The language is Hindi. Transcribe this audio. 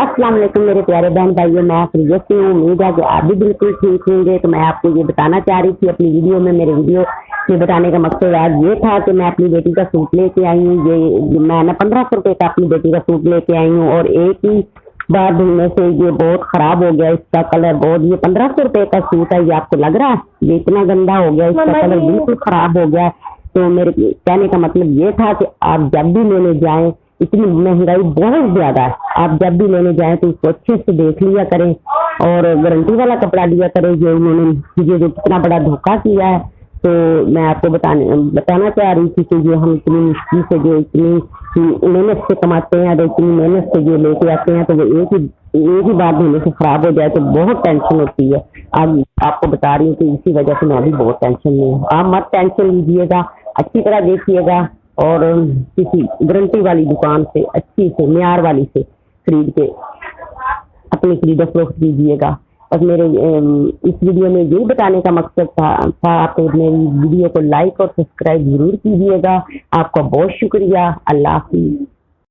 अस्सलाम वालेकुम मेरे प्यारे बहन भाइयों, मैं खैरियत से हूँ। उम्मीद है कि आप भी बिल्कुल ठीक होंगे। तो मैं आपको ये बताना चाह रही थी अपनी वीडियो में, मेरे वीडियो में बताने का मकसद आज ये था कि मैं अपनी बेटी का सूट लेके आई हूँ। ये मैं ना 1500 रुपये का अपनी बेटी का सूट लेके आई हूँ और एक ही बार धुलने से ये बहुत खराब हो गया। इसका कलर बहुत, ये 1500 रुपये का सूट है, ये आपको लग रहा है ये इतना गंदा हो गया, इसका कलर बिल्कुल खराब हो गया। तो मेरे कहने का मतलब ये था कि आप जब भी लेने जाएं, इतनी महंगाई बहुत ज्यादा है, आप जब भी लेने जाएं तो इसको अच्छे से देख लिया करें और गारंटी वाला कपड़ा लिया करें। जो उन्होंने मुझे जो कितना बड़ा धोखा किया है, तो मैं आपको बताना चाह रही थी कि जो हम इतनी मुश्किल से, जो इतनी मेहनत से कमाते हैं और इतनी मेहनत से जो लेके आते हैं, तो वो एक ही बार धोने से खराब हो जाए तो बहुत टेंशन होती है। आज आपको बता रही हूँ कि इसी वजह से मैं भी बहुत टेंशन में हूँ। आप मत टेंशन लीजिएगा, अच्छी तरह देखिएगा और किसी गारंटी वाली दुकान से, अच्छी से, म्यार वाली से खरीद के अपनी खरीदो फरोख्त कीजिएगा। बस मेरे इस वीडियो में यही बताने का मकसद था। आप मेरी वीडियो को लाइक और सब्सक्राइब जरूर कीजिएगा। आपका बहुत शुक्रिया। अल्लाह हाफिज़।